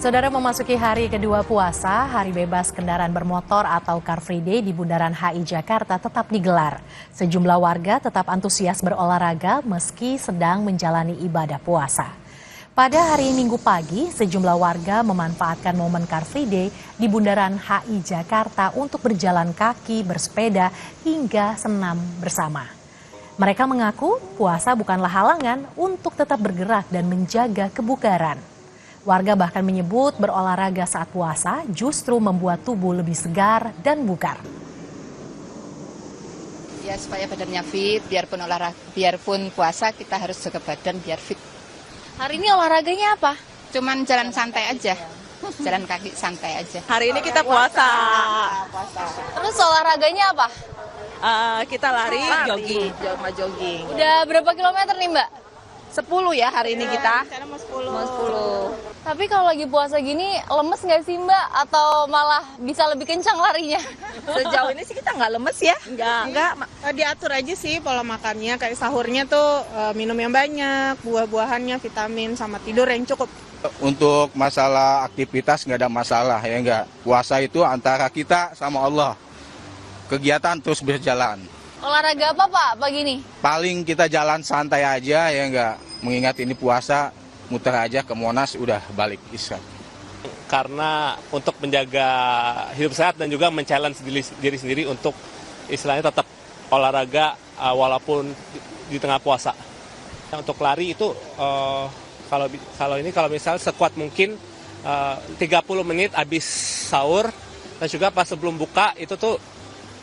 Saudara, memasuki hari kedua puasa, hari bebas kendaraan bermotor atau Car Free Day di Bundaran HI Jakarta tetap digelar. Sejumlah warga tetap antusias berolahraga meski sedang menjalani ibadah puasa. Pada hari Minggu pagi, sejumlah warga memanfaatkan momen Car Free Day di Bundaran HI Jakarta untuk berjalan kaki, bersepeda, hingga senam bersama. Mereka mengaku puasa bukanlah halangan untuk tetap bergerak dan menjaga kebugaran. Warga bahkan menyebut berolahraga saat puasa justru membuat tubuh lebih segar dan bugar. Ya, supaya badannya fit, biarpun puasa kita harus jaga badan biar fit. Hari ini olahraganya apa? Cuman jalan santai aja, jalan kaki santai aja. Hari ini kita puasa. Terus olahraganya apa? Kita lari, jogging. Udah berapa kilometer nih, Mbak? 10 ya hari ini kita. Mau 10. Tapi kalau lagi puasa gini, lemes nggak sih, Mbak? Atau malah bisa lebih kencang larinya? Sejauh ini sih kita nggak lemes ya. Enggak. Diatur aja sih pola makannya, kayak sahurnya tuh minum yang banyak, buah-buahannya, vitamin, sama tidur yang cukup. Untuk masalah aktivitas nggak ada masalah ya enggak. Puasa itu antara kita sama Allah. Kegiatan terus berjalan. Olahraga apa, Pak, pagi ini? Paling kita jalan santai aja ya enggak. Mengingat ini puasa, muter aja ke Monas udah balik isya. Karena untuk menjaga hidup sehat dan juga men-challenge diri sendiri untuk istilahnya tetap olahraga walaupun di tengah puasa. Untuk lari itu kalau misalnya sekuat mungkin 30 menit habis sahur, dan juga pas sebelum buka itu tuh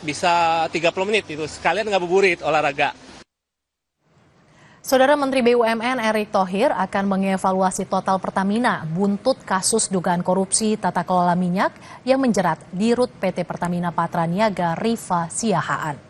bisa 30 menit itu sekalian ngabuburit olahraga. Saudara, Menteri BUMN Erick Thohir akan mengevaluasi total Pertamina buntut kasus dugaan korupsi tata kelola minyak yang menjerat Dirut PT Pertamina Patraniaga Rifa Siahaan.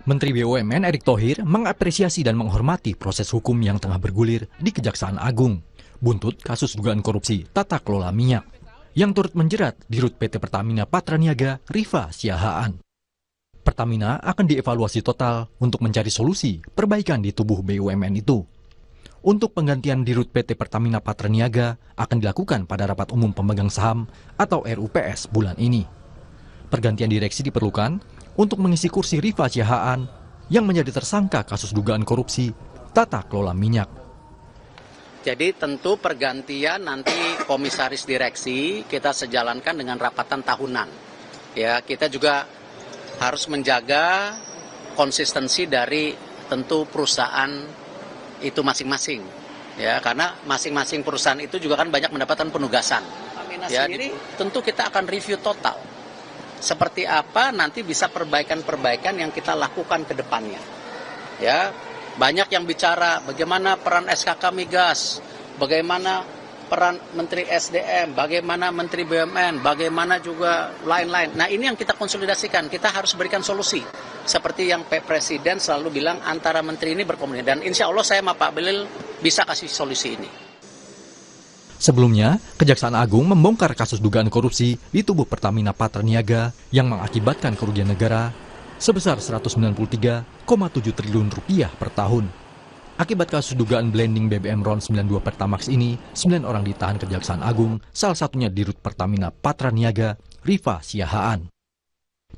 Menteri BUMN Erick Thohir mengapresiasi dan menghormati proses hukum yang tengah bergulir di Kejaksaan Agung buntut kasus dugaan korupsi tata kelola minyak yang turut menjerat Dirut PT Pertamina Patraniaga Rifa Siahaan. Pertamina akan dievaluasi total untuk mencari solusi perbaikan di tubuh BUMN itu. Untuk penggantian Dirut PT Pertamina Patraniaga akan dilakukan pada rapat umum pemegang saham atau RUPS bulan ini. Pergantian direksi diperlukan untuk mengisi kursi Rifa Siahaan yang menjadi tersangka kasus dugaan korupsi tata kelola minyak. Jadi tentu pergantian nanti komisaris direksi kita sejalankan dengan rapatan tahunan. Ya, kita juga harus menjaga konsistensi dari tentu perusahaan itu masing-masing. Ya, karena masing-masing perusahaan itu juga kan banyak mendapatkan penugasan. Ya, tentu kita akan review total. Seperti apa nanti bisa perbaikan-perbaikan yang kita lakukan ke depannya. Ya, banyak yang bicara bagaimana peran SKK Migas, bagaimana peran Menteri SDM, bagaimana Menteri BUMN, bagaimana juga lain-lain. Nah, ini yang kita konsolidasikan, kita harus berikan solusi. Seperti yang Pak Presiden selalu bilang, antara menteri ini berkomunikasi. Dan insya Allah saya sama Pak Belil bisa kasih solusi ini. Sebelumnya, Kejaksaan Agung membongkar kasus dugaan korupsi di tubuh Pertamina Patraniaga yang mengakibatkan kerugian negara sebesar 193,7 triliun rupiah per tahun. Akibat kasus dugaan blending BBM RON 92 Pertamax ini, 9 orang ditahan Kejaksaan Agung, salah satunya Dirut Pertamina Patraniaga, Rifa Siahaan.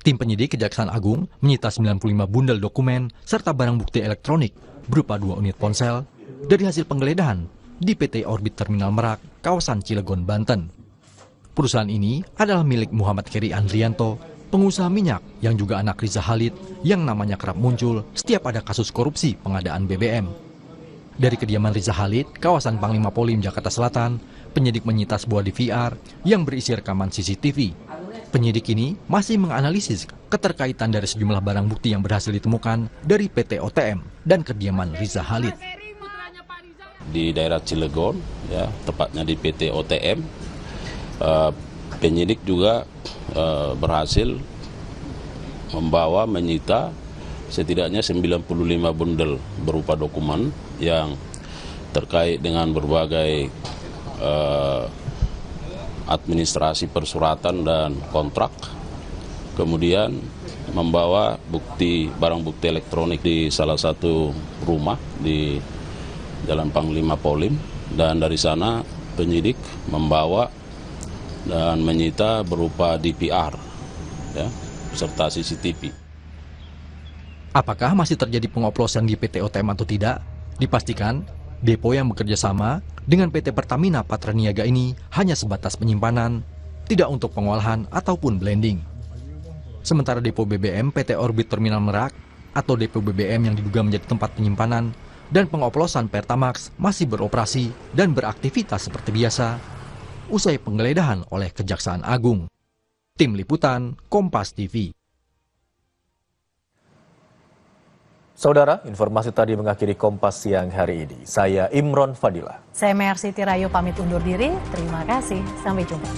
Tim penyidik Kejaksaan Agung menyita 95 bundel dokumen serta barang bukti elektronik berupa 2 unit ponsel dari hasil penggeledahan di PT Orbit Terminal Merak, kawasan Cilegon, Banten. Perusahaan ini adalah milik Muhammad Keri Andrianto, pengusaha minyak yang juga anak Riza Khalid yang namanya kerap muncul setiap ada kasus korupsi pengadaan BBM. Dari kediaman Riza Khalid, kawasan Panglima Polim, Jakarta Selatan, penyidik menyita sebuah DVR yang berisi rekaman CCTV. Penyidik ini masih menganalisis keterkaitan dari sejumlah barang bukti yang berhasil ditemukan dari PT OTM dan kediaman Riza Khalid. Di daerah Cilegon, ya, tepatnya di PT OTM, penyidik juga berhasil menyita setidaknya 95 bundel berupa dokumen yang terkait dengan berbagai administrasi persuratan dan kontrak. Kemudian membawa barang bukti elektronik di salah satu rumah di Jalan Panglima Polim, dan dari sana penyidik membawa dan menyita berupa DPR, ya, serta CCTV. Apakah masih terjadi pengoplosan di PT OTM atau tidak? Dipastikan, depo yang bekerja sama dengan PT Pertamina Patraniaga ini hanya sebatas penyimpanan, tidak untuk pengolahan ataupun blending. Sementara depo BBM PT Orbit Terminal Merak atau depo BBM yang diduga menjadi tempat penyimpanan dan pengoplosan Pertamax masih beroperasi dan beraktivitas seperti biasa usai penggeledahan oleh Kejaksaan Agung. Tim Liputan, Kompas TV. Saudara, informasi tadi mengakhiri Kompas siang hari ini. Saya Imron Fadilah. Saya Mercy Tirayo pamit undur diri. Terima kasih. Sampai jumpa.